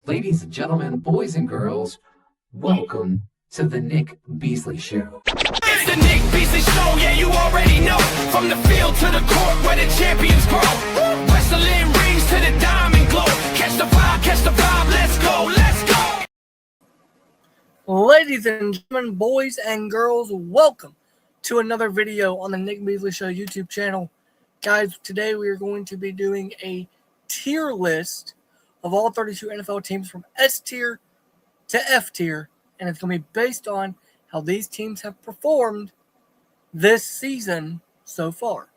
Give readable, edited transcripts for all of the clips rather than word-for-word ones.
Ladies and gentlemen, boys and girls, welcome to the Nick Beasley Show. It's the Nick Beasley Show, yeah, you already know. From the field to the court where the champions grow. Wrestling rings to the diamond glow. Catch the vibe, let's go, let's go. Ladies and gentlemen, boys and girls, welcome to another video on the Nick Beasley Show YouTube channel. Guys, today we are going to be doing a tier list of all 32 NFL teams from S tier to F tier, and it's going to be based on how these teams have performed this season so far.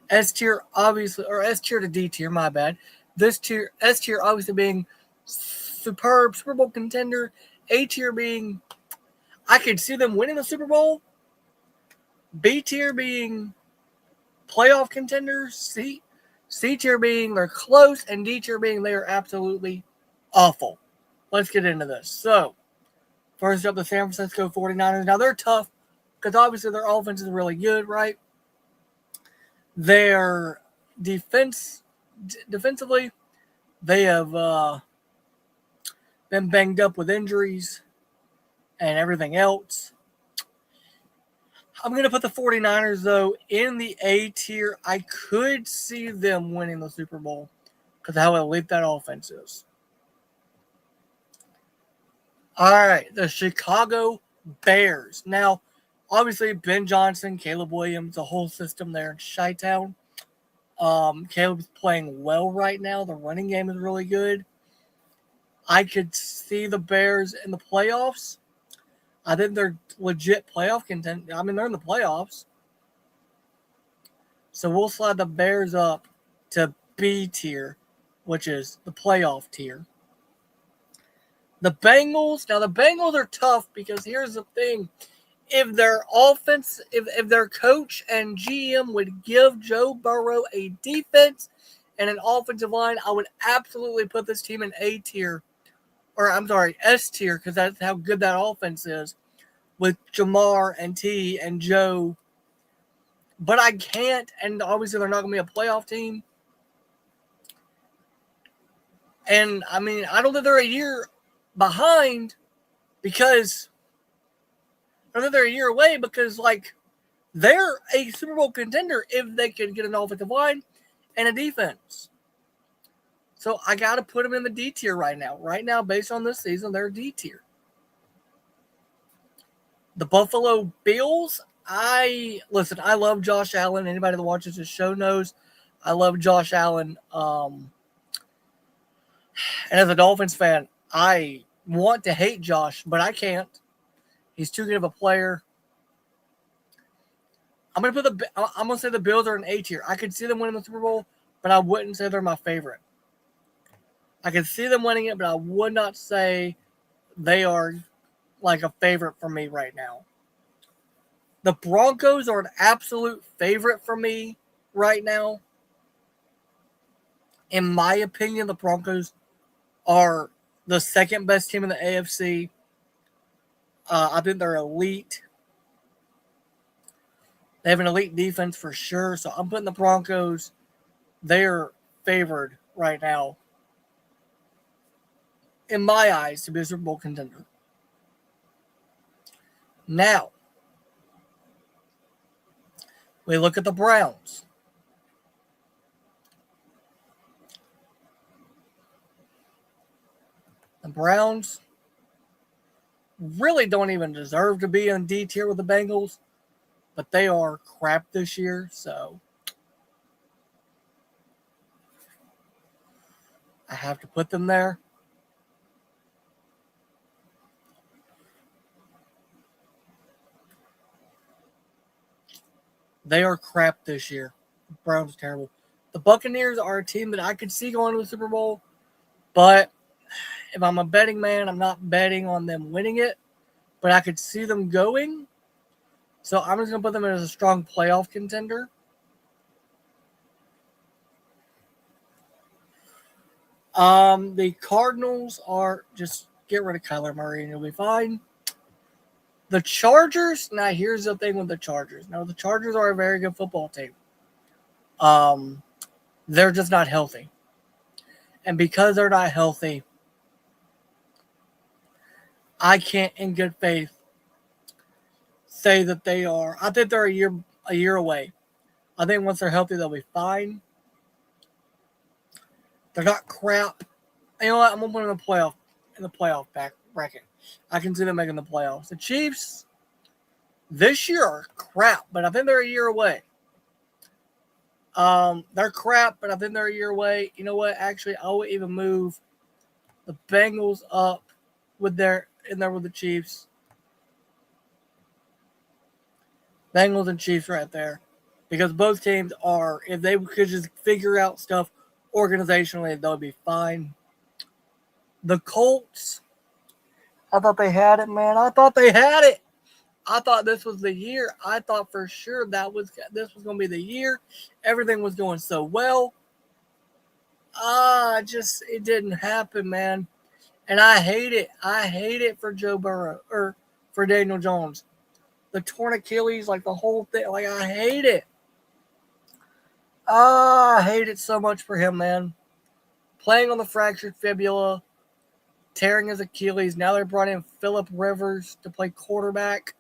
S tier, obviously, or S tier to D tier, my bad. This tier, S tier, obviously being superb Super Bowl contender. A tier being, I could see them winning the Super Bowl. B tier being playoff contenders. C tier being they're close, and D tier being they are absolutely awful. Let's get into this. So, first up, the San Francisco 49ers. Now, they're tough because obviously their offense is really good, right? Their defensively, they have been banged up with injuries and everything else. I'm going to put the 49ers, though, in the A tier. I could see them winning the Super Bowl because of how elite that offense is. All right, the Chicago Bears. Now, obviously, Ben Johnson, Caleb Williams, the whole system there in Chi-Town. Caleb's playing well right now. The running game is really good. I could see the Bears in the playoffs. I think they're legit playoff content. I mean, they're in the playoffs. So we'll slide the Bears up to B tier, which is the playoff tier. The Bengals. Now, the Bengals are tough because here's the thing. If their offense, if their coach and GM would give Joe Burrow a defense and an offensive line, I would absolutely put this team in A tier. Or I'm sorry, S tier, because that's how good that offense is with Jamar and T and Joe. But I can't, and obviously they're not going to be a playoff team. And, I mean, I don't think they're a year behind because I think they're a year away because, like, they're a Super Bowl contender if they can get an offensive line and a defense. So I got to put them in the D tier right now. Right now, based on this season, they're D tier. The Buffalo Bills. I love Josh Allen. Anybody that watches this show knows I love Josh Allen. And as a Dolphins fan, I want to hate Josh, but I can't. He's too good of a player. I'm gonna say the Bills are an A tier. I could see them winning the Super Bowl, but I wouldn't say they're my favorite. I can see them winning it, but I would not say they are like a favorite for me right now. The Broncos are an absolute favorite for me right now. In my opinion, the Broncos are the second best team in the AFC. I think they're elite. They have an elite defense for sure. So I'm putting the Broncos. They're favored right now, in my eyes, to be a Super Bowl contender. Now, we look at the Browns. The Browns really don't even deserve to be in D tier with the Bengals, but they are crap this year, so I have to put them there. They are crap this year. The Browns are terrible. The Buccaneers are a team that I could see going to the Super Bowl, but if I'm a betting man, I'm not betting on them winning it, but I could see them going. So I'm just going to put them as a strong playoff contender. The Cardinals are just get rid of Kyler Murray and you'll be fine. The Chargers, now here's the thing with the Chargers. Now, the Chargers are a very good football team. They're just not healthy. And because they're not healthy, I can't in good faith say that they are. I think they're a year away. I think once they're healthy, they'll be fine. They're not crap. You know what? I'm gonna put them in the playoff bracket. I can see them making the playoffs. The Chiefs this year are crap, but I think they're a year away. They're crap, but I think they're a year away. You know what? Actually, I would even move the Bengals up with in there with the Chiefs. Bengals and Chiefs right there. Because both teams are, if they could just figure out stuff organizationally, they'll be fine. The Colts, I thought they had it, man. I thought they had it. I thought this was the year. I thought for sure this was going to be the year. Everything was going so well. It didn't happen, man. And I hate it. I hate it for Joe Burrow or for Daniel Jones. The torn Achilles, like the whole thing, like I hate it. I hate it so much for him, man. Playing on the fractured fibula, tearing his Achilles. Now they brought in Phillip Rivers to play quarterback.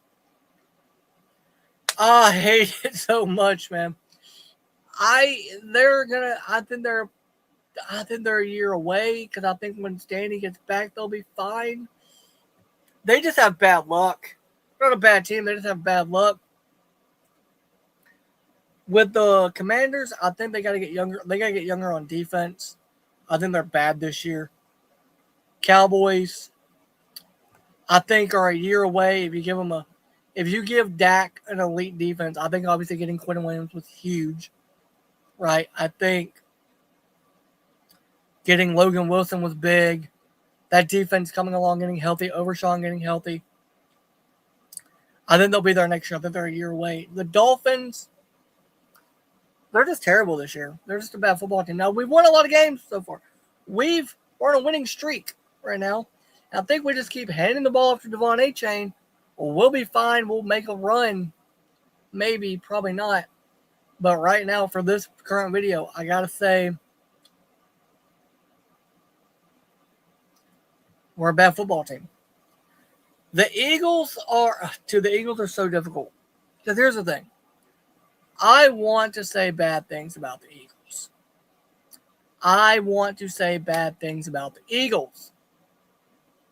I hate it so much, man. I think they're a year away because I think when Stanley gets back, they'll be fine. They just have bad luck. They're not a bad team. They just have bad luck. With the Commanders, I think they got to get younger. They got to get younger on defense. I think they're bad this year. Cowboys, I think, are a year away. If you give Dak an elite defense, I think obviously getting Quinn Williams was huge, right? I think getting Logan Wilson was big. That defense coming along, getting healthy. Overshawn getting healthy. I think they'll be there next year. I think they're a year away. The Dolphins, they're just terrible this year. They're just a bad football team. Now, we've won a lot of games so far. We're on a winning streak right now. And I think we just keep handing the ball off to Devon A-Chain. We'll be fine. We'll make a run. Maybe, probably not. But right now, for this current video, I got to say, we're a bad football team. The Eagles are so difficult. Because here's the thing. I want to say bad things about the Eagles.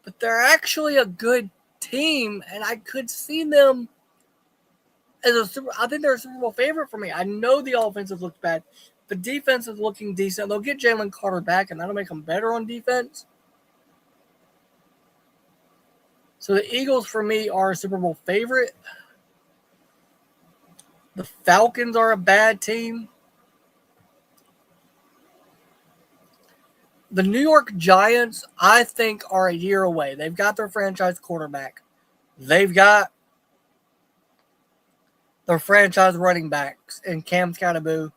But they're actually a good team, and I could see them as I think they're a Super Bowl favorite for me. I know the offensive looks bad. The defense is looking decent. They'll get Jalen Carter back, and that'll make them better on defense. So the Eagles, for me, are a Super Bowl favorite. The Falcons are a bad team. The New York Giants, I think, are a year away. They've got their franchise quarterback. They've got their franchise running backs in Cam Skattebo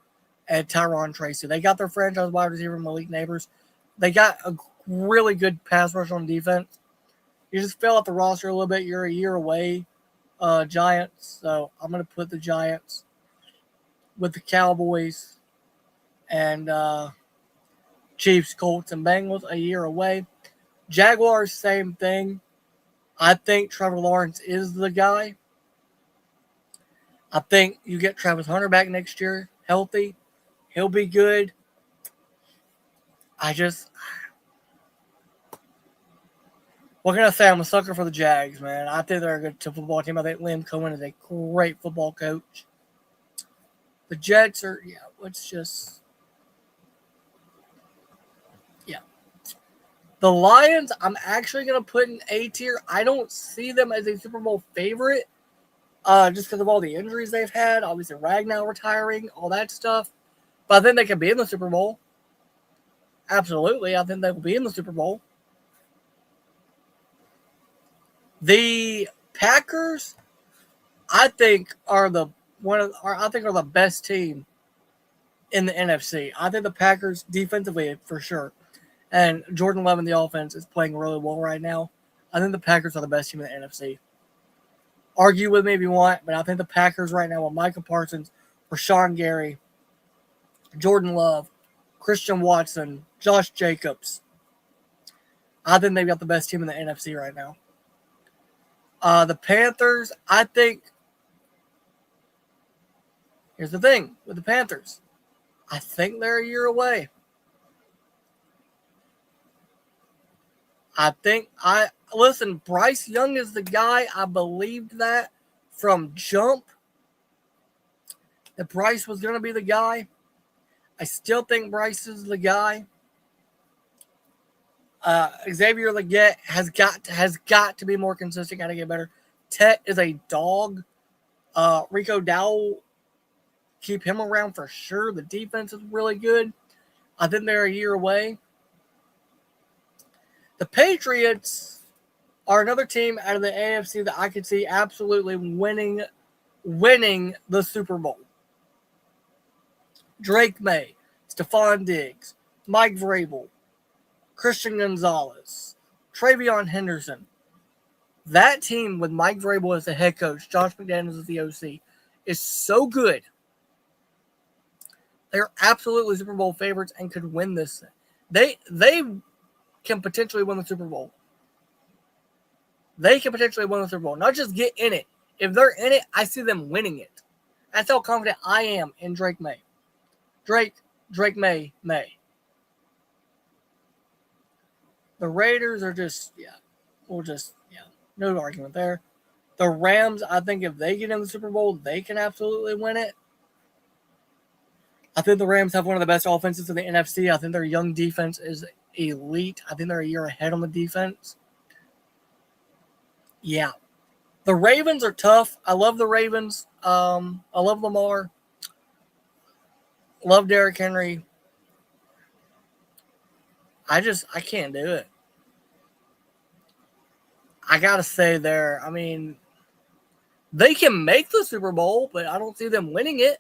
and Tyron Tracy. They got their franchise wide receiver, Malik Neighbors. They got a really good pass rush on defense. You just fill out the roster a little bit. You're a year away, Giants. So I'm going to put the Giants with the Cowboys and Chiefs, Colts, and Bengals a year away. Jaguars, same thing. I think Trevor Lawrence is the guy. I think you get Travis Hunter back next year, healthy. He'll be good. What can I say? I'm a sucker for the Jags, man. I think they're a good football team. I think Liam Cohen is a great football coach. The Jets are, The Lions, I'm actually going to put in A tier. I don't see them as a Super Bowl favorite just because of all the injuries they've had. Obviously, Ragnar retiring, all that stuff. But I think they can be in the Super Bowl. Absolutely. I think they will be in the Super Bowl. The Packers, I think, are the best team in the NFC. I think the Packers defensively for sure, and Jordan Love in the offense is playing really well right now. I think the Packers are the best team in the NFC. Argue with me if you want, but I think the Packers right now with Micah Parsons, Rashawn Gary, Jordan Love, Christian Watson, Josh Jacobs. I think they've got the best team in the NFC right now. The Panthers, I think. Here's the thing with the Panthers. I think they're a year away. Listen, Bryce Young is the guy. I believed that from jump. That Bryce was going to be the guy. I still think Bryce is the guy. Xavier Legette has got to be more consistent. Got to get better. Tet is a dog. Rico Dowell, keep him around for sure. The defense is really good. I think they're a year away. The Patriots are another team out of the AFC that I could see absolutely winning the Super Bowl. Drake May, Stephon Diggs, Mike Vrabel, Christian Gonzalez, Travion Henderson. That team with Mike Vrabel as the head coach, Josh McDaniels as the OC, is so good. They're absolutely Super Bowl favorites and could win this. They can potentially win the Super Bowl. They can potentially win the Super Bowl. Not just get in it. If they're in it, I see them winning it. That's how confident I am in Drake May. Drake May. The Raiders are no argument there. The Rams, I think if they get in the Super Bowl, they can absolutely win it. I think the Rams have one of the best offenses in the NFC. I think their young defense is elite. I think they're a year ahead on the defense. Yeah. The Ravens are tough. I love the Ravens. I love Lamar. Love Derrick Henry. I can't do it. I got to say they can make the Super Bowl, but I don't see them winning it.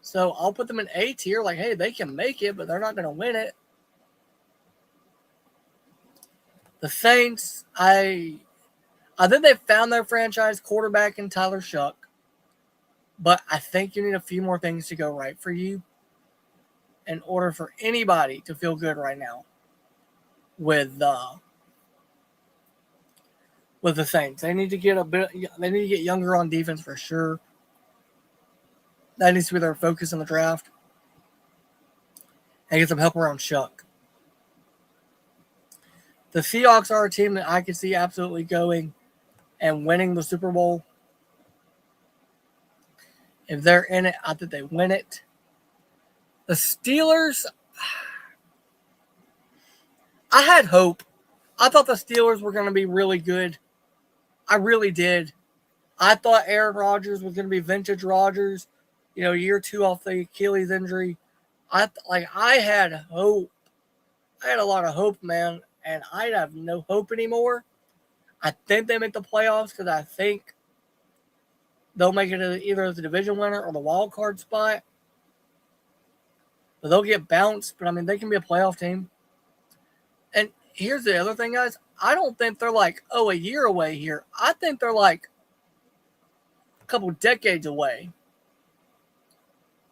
So I'll put them in A tier. Like, hey, they can make it, but they're not going to win it. The Saints, I think they've found their franchise quarterback in Tyler Shuck. But I think you need a few more things to go right for you in order for anybody to feel good right now with the Saints. They need to get younger on defense for sure. That needs to be their focus in the draft. And get some help around Shuck. The Seahawks are a team that I could see absolutely going and winning the Super Bowl. If they're in it, I think they win it. The Steelers, I had hope. I thought the Steelers were going to be really good. I really did. I thought Aaron Rodgers was going to be vintage Rodgers, year 2 off the Achilles injury. I had hope. I had a lot of hope, man, and I have no hope anymore. I think they make the playoffs because I think they'll make it either as the division winner or the wild card spot. But they'll get bounced. But, they can be a playoff team. And here's the other thing, guys. I don't think they're a year away here. I think they're a couple decades away.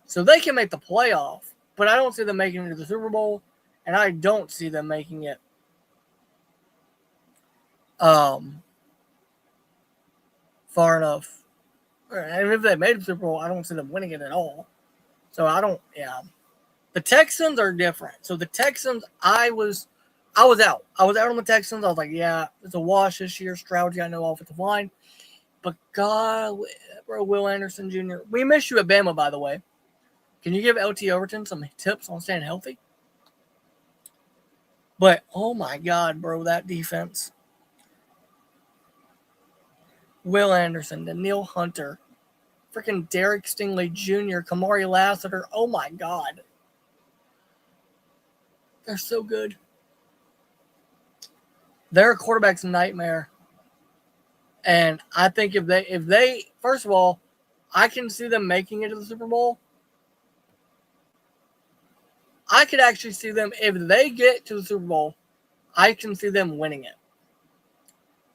So they can make the playoff. But I don't see them making it to the Super Bowl. And I don't see them making it far enough. And if they made the Super Bowl, I don't see them winning it at all. So the Texans are different. So the Texans, I was out. I was out on the Texans. I was like, yeah, it's a wash this year. Stroud's got no offensive line. But God, bro, Will Anderson Jr., we miss you at Bama, by the way. Can you give LT Overton some tips on staying healthy? But, oh my God, bro, that defense. Will Anderson, Daniil Hunter, freaking Derek Stingley Jr., Kamari Lassiter. Oh my God. They're so good. They're a quarterback's nightmare. And I think if they first of all, I can see them making it to the Super Bowl. I could actually see them, if they get to the Super Bowl, I can see them winning it.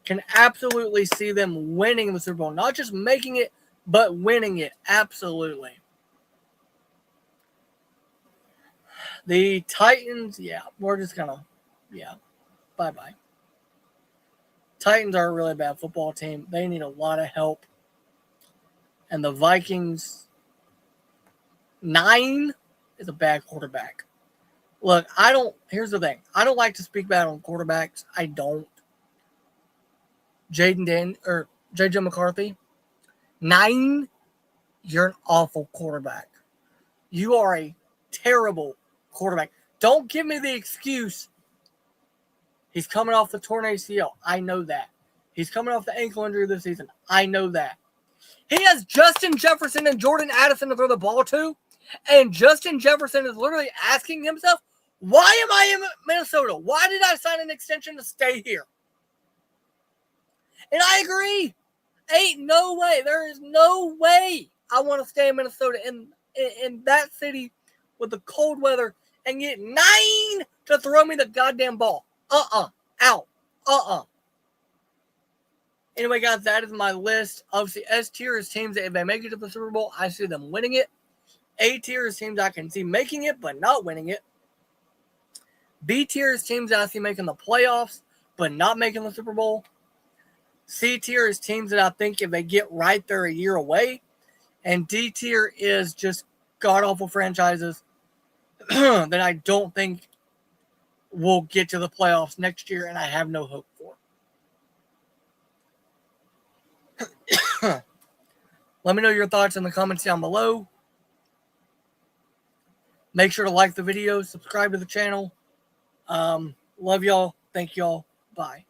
Can absolutely see them winning the Super Bowl. Not just making it, but winning it. Absolutely. The Titans, yeah, we're just gonna, yeah, bye-bye. Titans are a really bad football team. They need a lot of help. And the Vikings, 9 is a bad quarterback. Look, here's the thing. I don't like to speak bad on quarterbacks. I don't. JJ McCarthy, 9, you're an awful quarterback. You are a terrible quarterback. Don't give me the excuse. He's coming off the torn ACL. I know that. He's coming off the ankle injury this season. I know that. He has Justin Jefferson and Jordan Addison to throw the ball to. And Justin Jefferson is literally asking himself, why am I in Minnesota? Why did I sign an extension to stay here? And I agree. Ain't no way. There is no way I want to stay in Minnesota in that city with the cold weather and get 9 to throw me the goddamn ball. Out. Anyway, guys, that is my list. Obviously, S tier is teams that if they make it to the Super Bowl, I see them winning it. A tier is teams I can see making it but not winning it. B tier is teams that I see making the playoffs but not making the Super Bowl. C tier is teams that I think if they get right, they're a year away. And D tier is just god-awful franchises that I don't think will get to the playoffs next year and I have no hope for. Let me know your thoughts in the comments down below. Make sure to like the video, subscribe to the channel. Love y'all. Thank y'all. Bye.